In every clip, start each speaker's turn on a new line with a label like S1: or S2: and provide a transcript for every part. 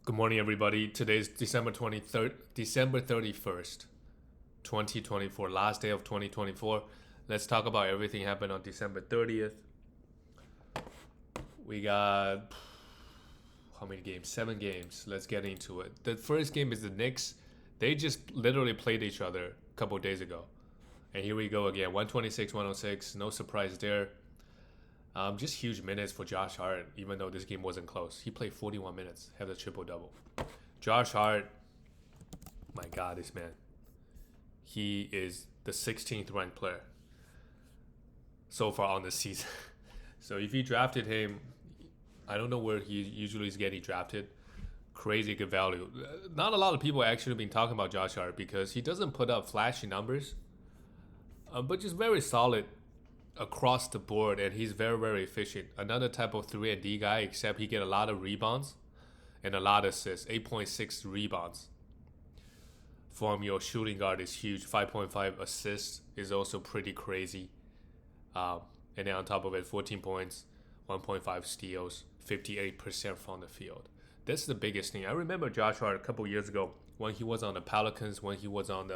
S1: Good morning, everybody. Today's December 31st, 2024, last day of 2024. Let's talk about everything happened on December 30th. We got how many games? 7 games. Let's get into it. The first game is the Knicks. They just literally played each other a couple days ago. And here we go again. 126, 106. No surprise there. Just huge minutes for Josh Hart, even though this game wasn't close. He played 41 minutes, had a triple-double. Josh Hart, my God, this man. He is the 16th ranked player so far on the season. So if you drafted him, I don't know where he usually is getting drafted. Crazy good value. Not a lot of people actually been talking about Josh Hart because he doesn't put up flashy numbers, but just very solid across the board, and he's very, very efficient. Another type of 3-and-D guy, except he get a lot of rebounds and a lot of assists. 8.6 rebounds from your shooting guard is huge. 5.5 assists is also pretty crazy. And then on top of it, 14 points, 1.5 steals, 58% from the field. That's the biggest thing. I remember Josh Hart a couple years ago when he was on the Pelicans, when he was on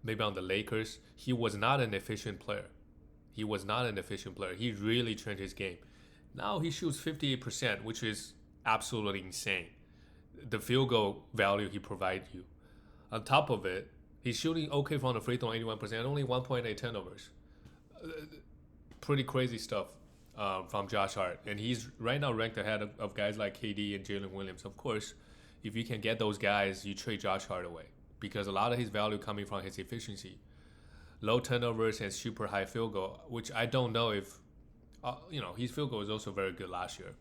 S1: maybe on the Lakers. He was not an efficient player. He really changed his game. Now he shoots 58%, which is absolutely insane. The field goal value he provides you. On top of it, he's shooting okay from the free throw, 81%, only 1.8 turnovers. Pretty crazy stuff from Josh Hart. And he's right now ranked ahead of guys like KD and Jalen Williams. Of course, if you can get those guys, you trade Josh Hart away, because a lot of his value coming from his efficiency. Low turnovers and super high field goal, which I don't know if, his field goal is also very good last year.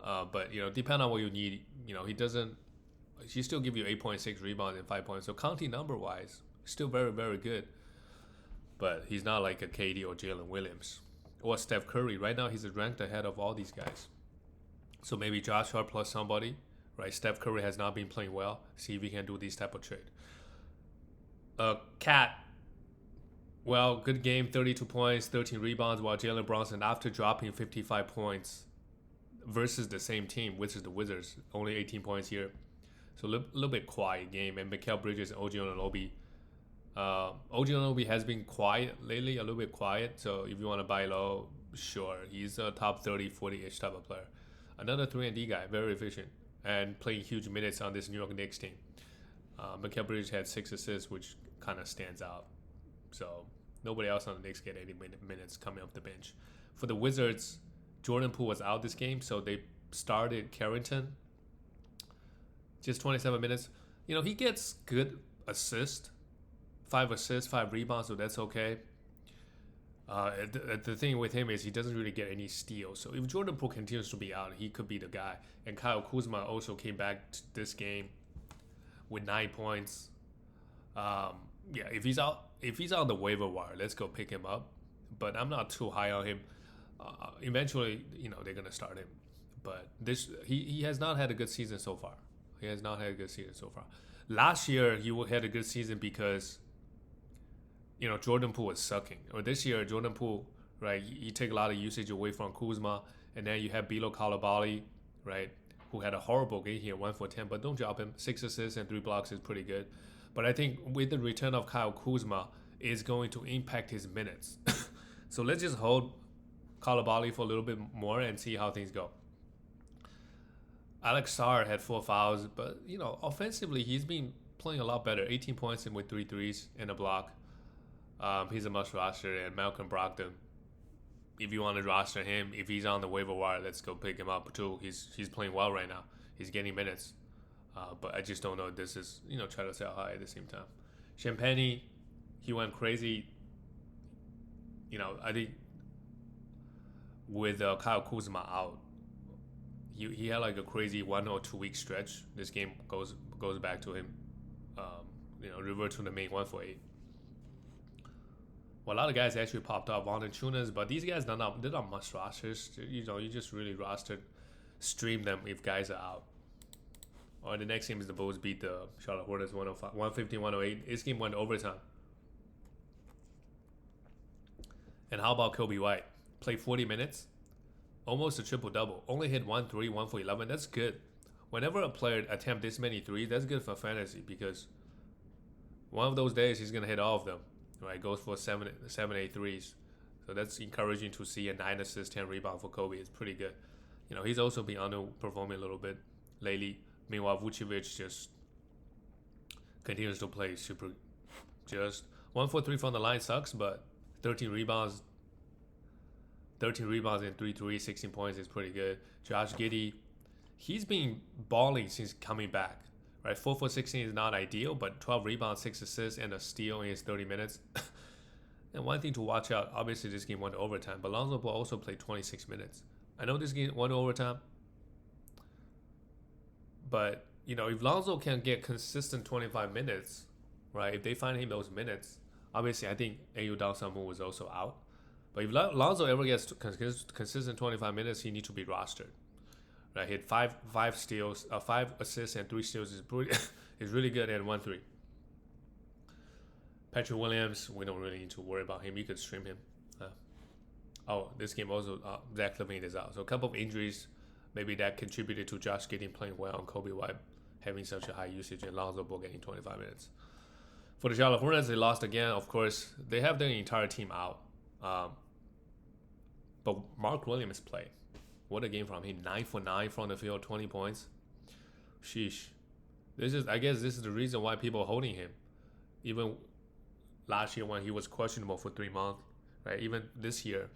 S1: But, depending on what you need, he still give you 8.6 rebounds and 5 points. So counting number-wise, still very, very good. But he's not like a KD or Jalen Williams or Steph Curry. Right now, he's ranked ahead of all these guys. So maybe Josh Hart plus somebody, right? Steph Curry has not been playing well. See if he can do this type of trade. Cat. Well, good game, 32 points, 13 rebounds, while Jalen Brunson, after dropping 55 points versus the same team, which is the Wizards, only 18 points here. So a little bit quiet game. And Mikal Bridges and OG Anunoby. OG Anunoby has been quiet lately, a little bit quiet. So if you want to buy low, sure. He's a top 30, 40-ish type of player. Another 3-and-D guy, very efficient, and playing huge minutes on this New York Knicks team. Mikal Bridges had 6 assists, which kind of stands out. So nobody else on the Knicks get 80 minutes coming off the bench. For the Wizards, Jordan Poole was out this game, so they started Carrington. Just 27 minutes. He gets good assists. 5 assists, 5 rebounds, so that's okay. The thing with him is he doesn't really get any steals. So if Jordan Poole continues to be out, he could be the guy. And Kyle Kuzma also came back to this game with 9 points. If he's on the waiver wire, let's go pick him up. But I'm not too high on him. Eventually, they're gonna start him. But he has not had a good season so far. Last year he had a good season because Jordan Poole was sucking. Or this year, Jordan Poole, right? You take a lot of usage away from Kuzma, and then you have Bilo Coulibaly, right? Who had a horrible game here, 1 for 10, but don't drop him. 6 assists and 3 blocks is pretty good. But I think with the return of Kyle Kuzma, it's going to impact his minutes. So let's just hold Coulibaly for a little bit more and see how things go. Alex Sarr had 4 fouls, but offensively he's been playing a lot better. 18 points in with 3 threes and a block. He's a must roster. And Malcolm Brogdon, if you want to roster him, if he's on the waiver wire, let's go pick him up too. He's playing well right now. He's getting minutes. But I just don't know if this is, try to sell high at the same time. Champagny, he went crazy. I think with Kyle Kuzma out, he had like a crazy 1 or 2 week stretch. This game goes back to him. Revert to the main 1 for 8. Well, a lot of guys actually popped up, Valanciunas, but these guys they're not must rosters. You just really stream them if guys are out. Or the next game is the Bulls beat the Charlotte Hornets 115-108. This game went overtime. And how about Kobe White? Played 40 minutes, almost a triple-double. Only hit 1 3, 1 for 11. That's good. whenever a player attempt this many threes, that's good for fantasy because one of those days he's gonna hit all of them. Right, goes for seven, 8 threes. So that's encouraging to see. A 9 assists, 10 rebound for Kobe is pretty good. He's also been underperforming a little bit lately. Meanwhile, Vucevic just continues to play super. Just 1 for 3 from the line sucks, but 13 rebounds, 13 rebounds and 3 threes, 16 points is pretty good. Josh Giddey, he's been balling since coming back. Right, 4 for 16 is not ideal, but 12 rebounds, 6 assists, and a steal in his 30 minutes. And one thing to watch out, obviously this game went to overtime, but Lonzo Ball also played 26 minutes. I know this game went to overtime, but if Lonzo can get consistent 25 minutes, right? If they find him those minutes, obviously I think Ayu Dosunmu was also out. But if Lonzo ever gets consistent 25 minutes, he needs to be rostered. Right, hit five steals, 5 assists and 3 steals is really good at 1-3. Patrick Williams, we don't really need to worry about him. You could stream him. This game also Zach LaVine is out, so a couple of injuries, maybe that contributed to Josh Giddey playing well and Kobe White having such a high usage and Lonzo Ball getting 25 minutes. For the Charlotte Hornets, they lost again. Of course, they have their entire team out, but Mark Williams played. What a game from him. 9 for 9 from the field, 20 points. Sheesh. I guess this is the reason why people are holding him. Even last year when he was questionable for 3 months, right? Even this year,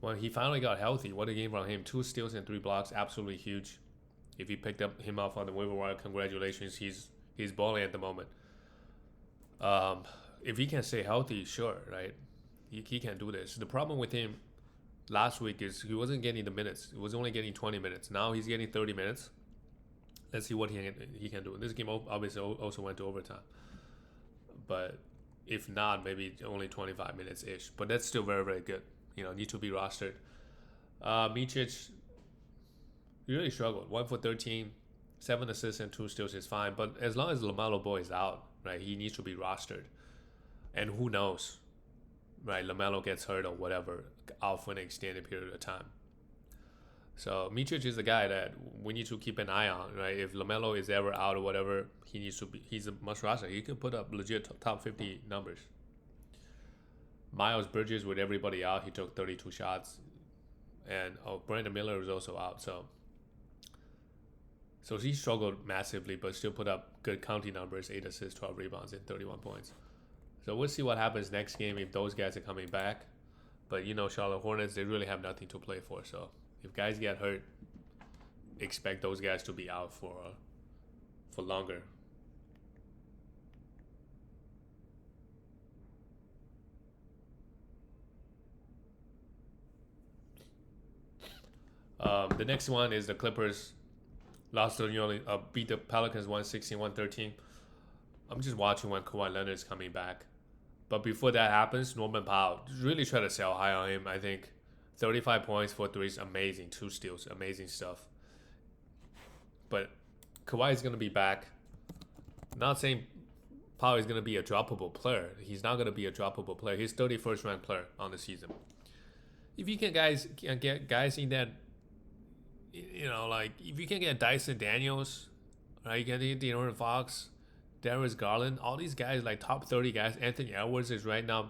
S1: when he finally got healthy, what a game from him. 2 steals and 3 blocks, absolutely huge. If you picked him up on the waiver wire, congratulations. He's balling at the moment. If he can stay healthy, sure, right? He can do this. The problem with him last week is he wasn't getting the minutes. He was only getting 20 minutes. Now he's getting 30 minutes. Let's see what he can do. This game obviously also went to overtime. But if not, maybe only 25 minutes-ish. But that's still very, very good. Need to be rostered. Micic, he really struggled. 1 for 13, 7 assists and 2 steals is fine. But as long as LaMelo Ball is out, right, he needs to be rostered. And who knows, right, LaMelo gets hurt or whatever, out for an extended period of time. So Micic is the guy that we need to keep an eye on, right? If LaMelo is ever out or whatever, he's a must roster. He can put up legit top 50 numbers. Miles Bridges, with everybody out, he took 32 shots. And Brandon Miller was also out. So he struggled massively, but still put up good counting numbers, 8 assists, 12 rebounds, and 31 points. So we'll see what happens next game if those guys are coming back. But Charlotte Hornets, they really have nothing to play for. So if guys get hurt, expect those guys to be out for longer. The next one is the Clippers lost to New Orleans, beat the Pelicans 116-113. I'm just watching when Kawhi Leonard is coming back. But before that happens, Norman Powell really tried to sell high on him. I think 35 points, 4 threes, amazing. 2 steals, amazing stuff. But Kawhi is going to be back. Not saying Powell is going to be a droppable player. He's not going to be a droppable player. He's 31st ranked player on the season. If you can get guys in that, like if you can get Dyson Daniels, right? You can get De'Aaron Fox, Darius Garland, all these guys, like top 30 guys. Anthony Edwards is right now,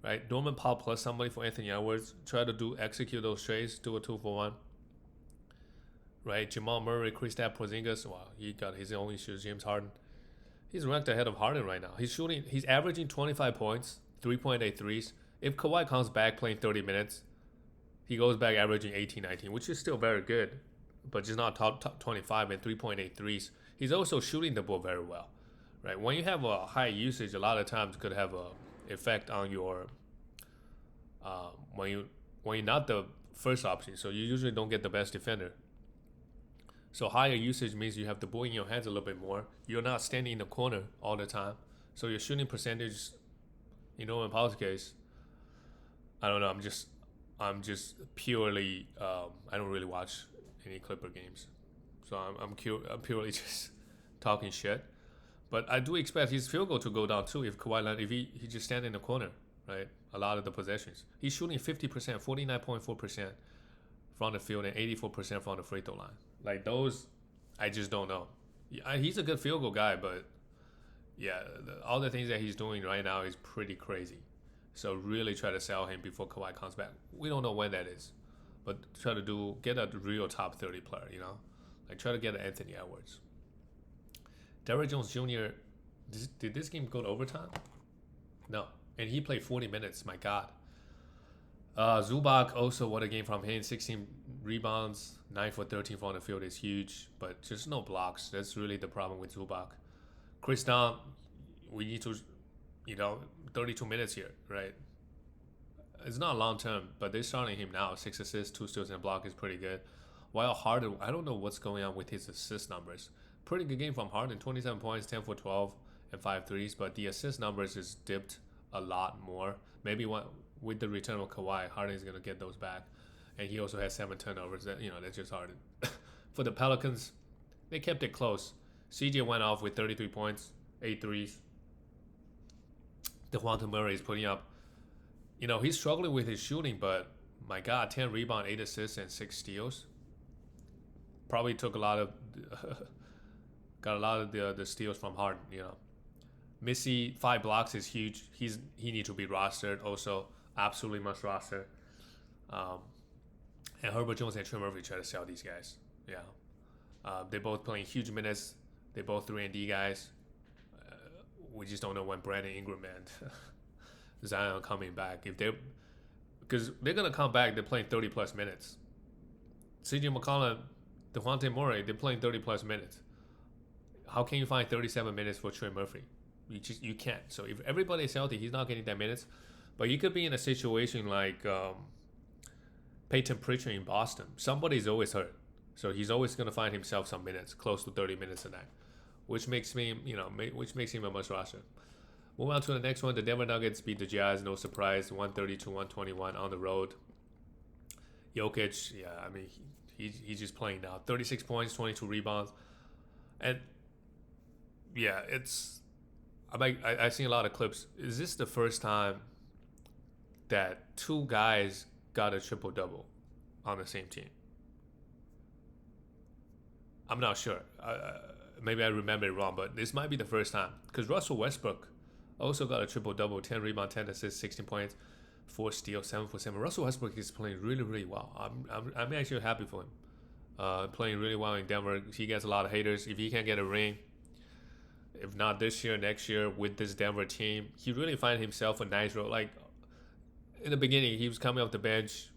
S1: right? Norman Powell plus somebody for Anthony Edwards. Try to execute those trades, do a 2-for-1. Right? Jamal Murray, Kristaps Porzingis. Wow, he got his own issues. James Harden. He's ranked ahead of Harden right now. He's averaging 25 points, 3.8 threes. If Kawhi comes back playing 30 minutes, he goes back averaging 18, 19, which is still very good, but just not top 25 and 3.8 threes. He's also shooting the ball very well, right? When you have a high usage, a lot of times could have a effect on your when you're not the first option, so you usually don't get the best defender. So higher usage means you have the ball in your hands a little bit more. You're not standing in the corner all the time, so your shooting percentage, in Powell's case, I don't know. I'm just purely. I don't really watch any Clipper games, so I'm purely just talking shit. But I do expect his field goal to go down too if Kawhi Leonard, if he just stand in the corner, right? A lot of the possessions, he's shooting 50%, 49.4% from the field and 84% from the free throw line. Like those, I just don't know. He's a good field goal guy, but yeah, all the things that he's doing right now is pretty crazy. So really try to sell him before Kawhi comes back. We don't know when that is, but try to get a real top 30 player. Like try to get Anthony Edwards. Derrick Jones Jr. Did this game go to overtime? No, and he played 40 minutes. My God. Zubac also, what a game from him. 16 rebounds, 9 for 13 from the field is huge, but just no blocks. That's really the problem with Zubac. Chris Dunn, we need to, 32 minutes here, right? It's not long term, but they're starting him now. 6 assists, 2 steals, and a block is pretty good. While Harden, I don't know what's going on with his assist numbers. Pretty good game from Harden, 27 points, 10 for 12, and 5 threes, but the assist numbers is dipped a lot more. Maybe with the return of Kawhi, Harden is going to get those back. And he also has 7 turnovers. That's just Harden. For the Pelicans, they kept it close. CJ went off with 33 points, 8 threes. DeJounte Murray is putting up, he's struggling with his shooting, but my God, 10 rebounds, 8 assists, and 6 steals. Probably took got a lot of the steals from Harden, Missy, 5 blocks is huge. He needs to be rostered. Also, absolutely must roster. And Herbert Jones and Trey Murphy try to sell these guys. Yeah, they're both playing huge minutes. They're both 3-and-D guys. We just don't know when Brandon Ingram and Zion coming back. Because they're gonna come back. They're playing 30+ minutes. CJ McCollum, DeJounte Murray, they're playing 30+ minutes. How can you find 37 minutes for Trey Murphy? You can't. So if everybody's healthy, he's not getting that minutes. But you could be in a situation like Peyton Pritchard in Boston. Somebody's always hurt, so he's always going to find himself some minutes, close to 30 minutes a night, which makes him a must roster. Move on to the next one. The Denver Nuggets beat the Jazz, no surprise, 130-121 on the road. Jokic, yeah, I mean he's just playing now. 36 points, 22 rebounds, and yeah, I've seen a lot of clips. Is this the first time that 2 guys got a triple-double on the same team? I'm not sure. Maybe I remember it wrong, but this might be the first time. Because Russell Westbrook also got a triple-double, 10 rebounds, 10 assists, 16 points, 4 steals, 7 for 7. Russell Westbrook is playing really, really well. I'm actually happy for him. Playing really well in Denver. He gets a lot of haters. If he can't get a ring, if not this year, next year with this Denver team, he really find himself a nice role. Like in the beginning, he was coming off the bench.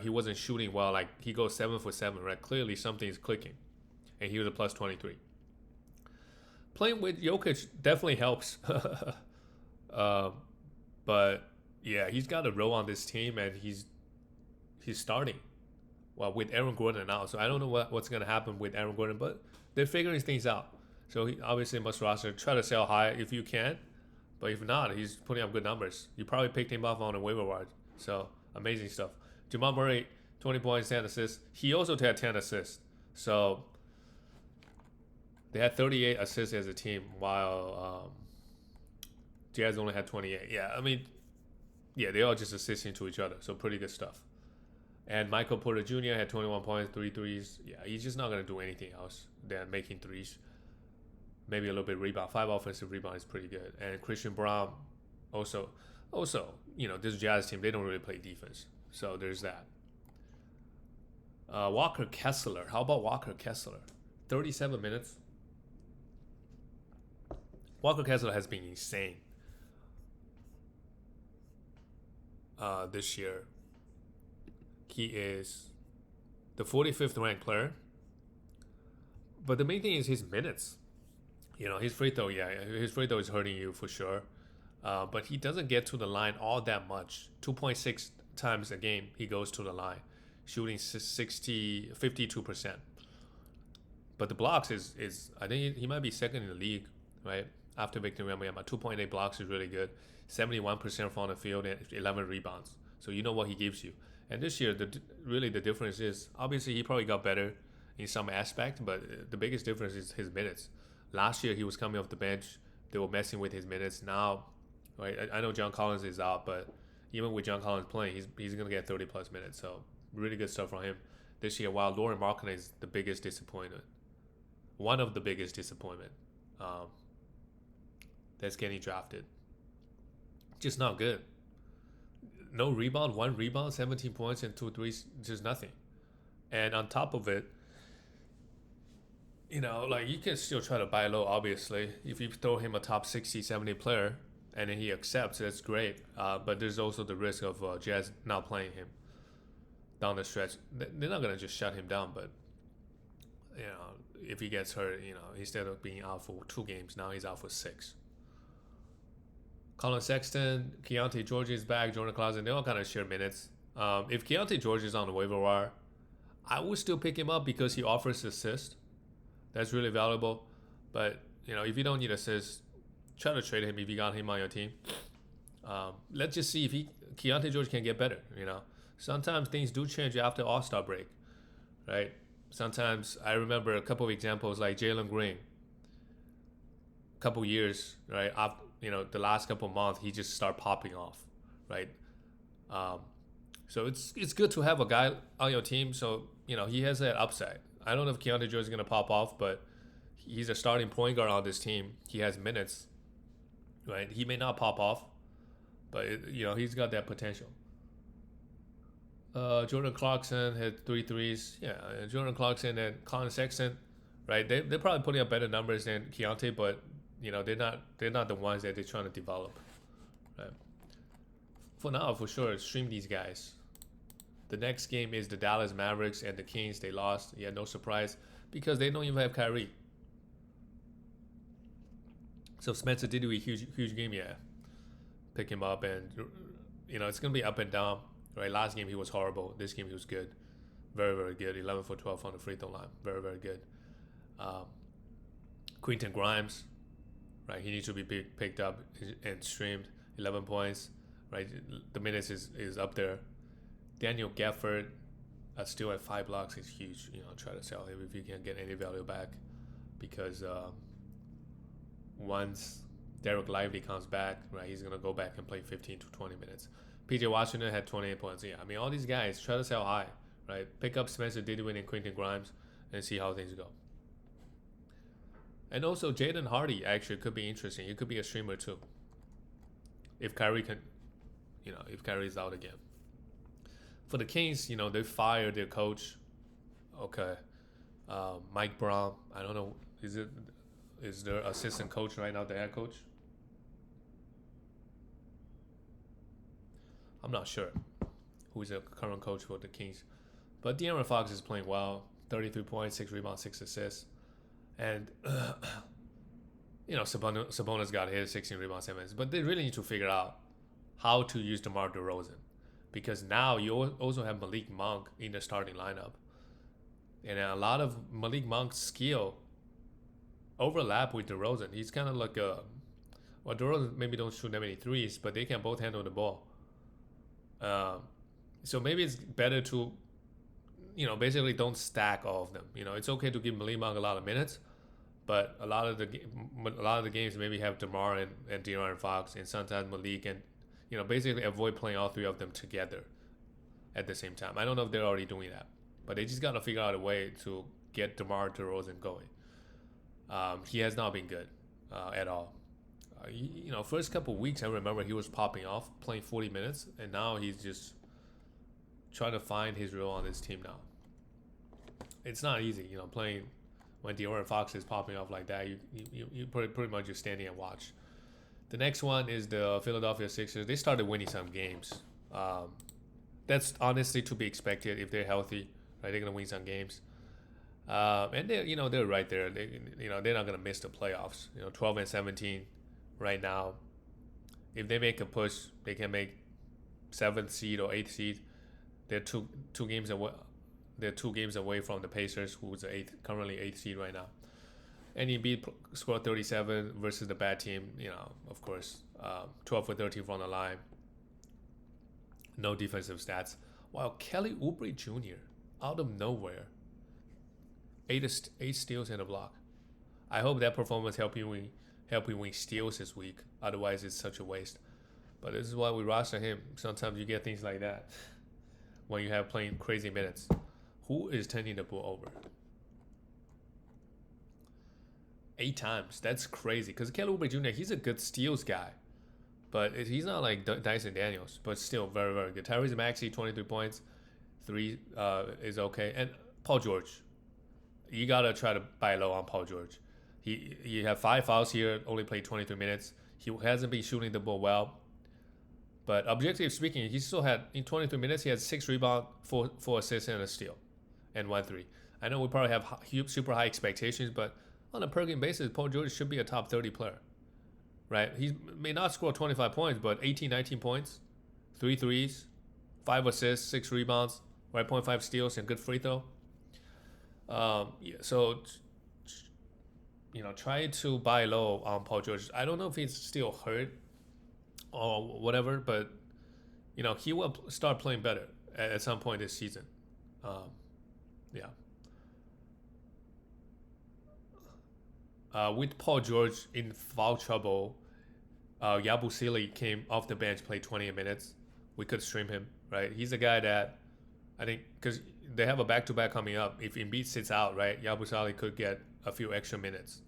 S1: He wasn't shooting well. Like he goes 7 for 7, right? Clearly something is clicking, and he was a plus 23. Playing with Jokic definitely helps, but yeah, he's got a role on this team, and he's starting. Well, with Aaron Gordon now, so I don't know what's gonna happen with Aaron Gordon, but they're figuring things out. So he obviously must roster. Try to sell high if you can. But if not, he's putting up good numbers. You probably picked him up on a waiver wire. So amazing stuff. Jamal Murray, 20 points, 10 assists. He also had 10 assists. So they had 38 assists as a team, while Jazz only had 28. Yeah, I mean, they all just assisting to each other. So pretty good stuff. And Michael Porter Jr. had 21 points, 3 threes. Yeah, he's just not going to do anything else than making threes. Maybe a little bit rebound. 5 offensive rebound is pretty good. And Christian Braun also, this Jazz team, they don't really play defense. So there's that. Walker Kessler. How about Walker Kessler? 37 minutes. Walker Kessler has been insane this year. He is the 45th ranked player. But the main thing is his minutes. His free throw, his free throw is hurting you for sure. But he doesn't get to the line all that much. 2.6 times a game he goes to the line, shooting 52%. But the blocks is I think he might be second in the league, right? After Victor Wembanyama, 2.8 blocks is really good. 71% from the field and 11 rebounds. So you know what he gives you. And this year, the difference is, obviously he probably got better in some aspect, but the biggest difference is his minutes. Last year he was coming off the bench. They were messing with his minutes. Now, right? I know John Collins is out, but even with John Collins playing, he's going to get 30+ minutes. So really good stuff from him this year. While Lauren Markkinen is the biggest disappointment. one of the biggest disappointment um, that's getting drafted. Just not good. No rebound, one rebound, 17 points and two threes, just nothing. And on top of it, like you can still try to buy low, obviously. If you throw him a top 60, 70 player and then he accepts, that's great. But there's also the risk of Jazz not playing him down the stretch. They're not going to just shut him down, but, if he gets hurt, instead of being out for 2 games, now he's out for 6. Colin Sexton, Keontae George is back, Jordan Clarkson, they all kind of share minutes. If Keontae George is on the waiver wire, I would still pick him up because he offers assist. That's really valuable. But, if you don't need assists, try to trade him if you got him on your team. Let's just see if Keontae George can get better, Sometimes things do change after All-Star break, right? Sometimes I remember a couple of examples like Jalen Green. A couple years, right? After, the last couple of months, he just start popping off, right? So it's good to have a guy on your team. So, he has that upside. I don't know if Keontae George is going to pop off, but he's a starting point guard on this team. He has minutes, right? He may not pop off, but, he's got that potential. Jordan Clarkson had 3 threes. Yeah, Jordan Clarkson and Colin Sexton, right? They're probably putting up better numbers than Keontae, but, they're not the ones that they're trying to develop, right? For now, for sure, stream these guys. The next game is the Dallas Mavericks and the Kings. They lost. Yeah, no surprise because they don't even have Kyrie. So Spencer did do a huge game, yeah. Pick him up, and it's gonna be up and down, right? Last game he was horrible. This game he was good, very very good. 11 for 12 on the free throw line, very very good. Quentin Grimes, right? He needs to be picked up and streamed. 11 points, right? The minutes is up there. Daniel Gafford, still at 5 blocks is huge. Try to sell him if you can get any value back, because once Derek Lively comes back, right, he's gonna go back and play 15 to 20 minutes. PJ Washington had 28 points. Yeah, I mean all these guys try to sell high, right? Pick up Spencer Dinwiddie and Quentin Grimes and see how things go. And also Jaden Hardy actually could be interesting. He could be a streamer too. If Kyrie if Kyrie's out again. For the Kings, they fired their coach. Okay. Mike Brown. I don't know. Is their assistant coach right now the head coach? I'm not sure who is the current coach for the Kings. But De'Aaron Fox is playing well. 33 points, 6 rebounds, 6 assists. And, Sabonis got his 16 rebounds, 7 minutes. But they really need to figure out how to use DeMar DeRozan. Because now you also have Malik Monk in the starting lineup. And a lot of Malik Monk's skill overlap with DeRozan. He's kind of like DeRozan maybe don't shoot that many threes, but they can both handle the ball. So maybe it's better to, basically don't stack all of them. It's okay to give Malik Monk a lot of minutes, but a lot of the games maybe have DeMar and De'Aaron Fox, and sometimes Malik, and basically avoid playing all 3 of them together at the same time. I don't know if they're already doing that, but they just got to figure out a way to get DeMar DeRozan going. He has not been good at all. First couple weeks, I remember he was popping off, playing 40 minutes, and now he's just trying to find his role on this team now. It's not easy, playing when De'Aaron Fox is popping off like that. You pretty much just standing and watch. The next one is the Philadelphia Sixers. They started winning some games. That's honestly to be expected if they're healthy. Right, they're gonna win some games. And they're right there. They're not gonna miss the playoffs. 12 and 17 right now. If they make a push, they can make 7th seed or 8th seed. They're two games away. They're 2 games away from the Pacers, who's currently 8th seed right now. And Embiid scored 37 versus the bad team. Of course, 12 for 13 from the line. No defensive stats. While Kelly Oubre Jr. out of nowhere, 8 steals and a block. I hope that performance help you win steals this week. Otherwise, it's such a waste. But this is why we roster him. Sometimes you get things like that when you have playing crazy minutes. Who is turning the ball over? 8 times. That's crazy. Because Kelly Oubre Jr., he's a good steals guy. But he's not like Dyson Daniels. But still very, very good. Tyrese Maxey, 23 points. 3 is okay. And Paul George. You got to try to buy low on Paul George. He had 5 fouls here, only played 23 minutes. He hasn't been shooting the ball well. But objectively speaking, he still had, in 23 minutes, he had 6 rebounds, 4 assists, and a steal. And 1 3. I know we probably have super high expectations, but on a per game basis, Paul George should be a top 30 player. Right? He may not score 25 points, but 18, 19 points, 3 threes, 5 assists, 6 rebounds, right? 0.5 steals, and good free throw. Yeah, so, try to buy low on Paul George. I don't know if he's still hurt or whatever, but, he will start playing better at some point this season. Yeah. With Paul George in foul trouble, Yabusele came off the bench, played 28 minutes. We could stream him, right? He's a guy that I think, because they have a back-to-back coming up. If Embiid sits out, right, Yabusele could get a few extra minutes.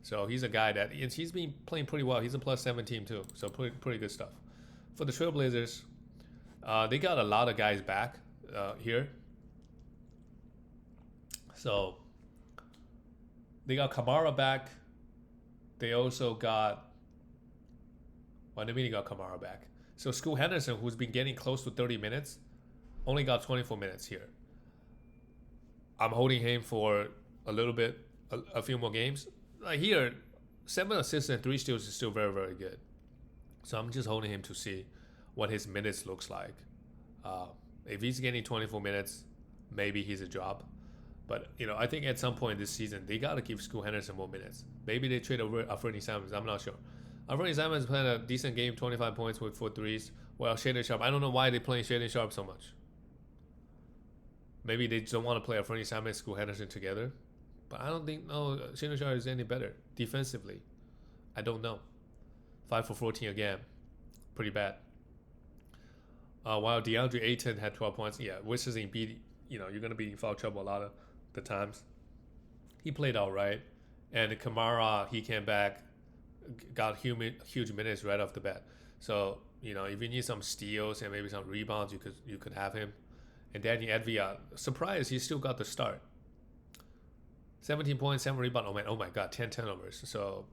S1: So he's a guy that he's been playing pretty well. He's a plus 17 too, so pretty good stuff. For the Trailblazers, they got a lot of guys back here. So they got Kamara back. They also got, what do you mean they got Kamara back? So Scoot Henderson, who's been getting close to 30 minutes, only got 24 minutes here. I'm holding him for a little bit, a few more games. Like here, 7 assists and 3 steals is still very, very good. So I'm just holding him to see what his minutes looks like. If he's getting 24 minutes, maybe he's a drop. But, I think at some point this season, they got to give Scoot Henderson more minutes. Maybe they trade over Anthony Simons. I'm not sure. Anthony Simons played a decent game, 25 points with 4 threes. Well, Shaedon Sharpe, I don't know why they're playing Shaedon Sharpe so much. Maybe they don't want to play Anthony Simons and Scoot Henderson together. But I don't think, Shaedon Sharpe is any better defensively. I don't know. 5 for 14 again. Pretty bad. While DeAndre Ayton had 12 points. Yeah, Wizards and Embiid, you're going to be in foul trouble a lot of the times. He played all right. And Kamara, he came back, got huge minutes right off the bat. So, if you need some steals and maybe some rebounds, you could have him. And Danny Advia, surprised he still got the start. 17 points, 7 rebounds. Oh my God, 10 turnovers. So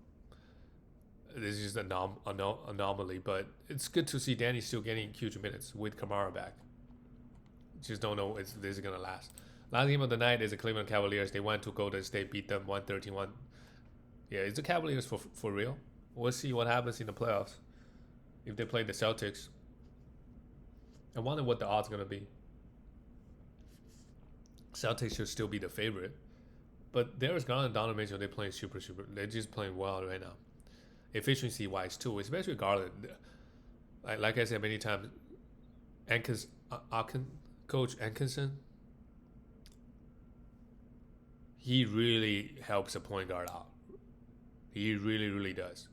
S1: this is an anomaly, but it's good to see Danny still getting huge minutes with Kamara back. Just don't know if this is going to last. Last game of the night is the Cleveland Cavaliers. They went to Golden State, beat them 131. Yeah, it's the Cavaliers for real. We'll see what happens in the playoffs if they play the Celtics. I wonder what the odds going to be. Celtics should still be the favorite. But Darius Garland and Donovan Mitchell, they're playing super. They're just playing well right now. Efficiency-wise, too, especially Garland. Like I said many times, Coach Atkinson, he really helps a point guard out. He really, really does.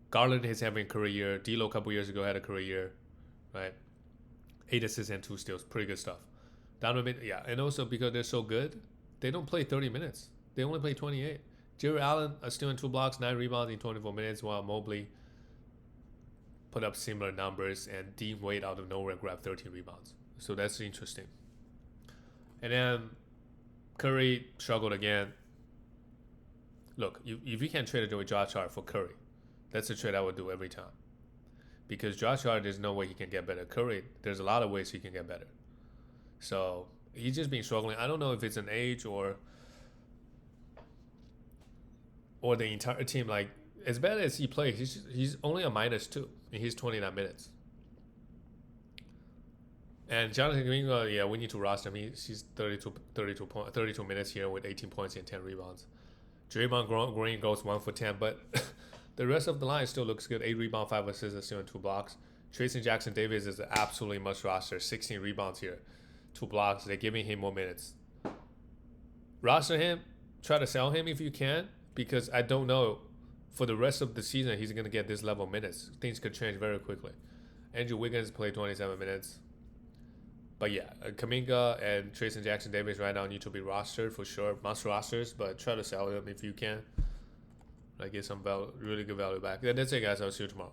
S1: Garland is having a career year. D'Lo a couple years ago had a career year, right? 8 assists and 2 steals. Pretty good stuff. Donovan, yeah. And also because they're so good, they don't play 30 minutes. They only play 28. Jerry Allen, a steal and 2 blocks, 9 rebounds in 24 minutes, while Mobley put up similar numbers, and Dean Wade out of nowhere grabbed 13 rebounds. So that's interesting. And then Curry struggled again. Look, if you can trade away Josh Hart for Curry, that's a trade I would do every time. Because Josh Hart, there's no way he can get better. Curry, there's a lot of ways he can get better. So he's just been struggling. I don't know if it's an age or the entire team. Like, as bad as he plays, he's only a -2 in his 29 minutes. And Jonathan Kuminga, yeah, we need to roster him. He's 32 minutes here with 18 points and 10 rebounds. Draymond Green goes 1 for 10, but the rest of the line still looks good. 8 rebounds, 5 assists, and 2 blocks. Tracy Jackson Davis is absolutely must roster. 16 rebounds here, 2 blocks. They're giving him more minutes. Roster him. Try to sell him if you can, because I don't know for the rest of the season he's going to get this level of minutes. Things could change very quickly. Andrew Wiggins played 27 minutes. But yeah, Kuminga and Tracy Jackson Davis right now need to be rostered for sure. Must rosters, but try to sell them if you can. Like get some value, really good value back. Then that's it, guys. I'll see you tomorrow.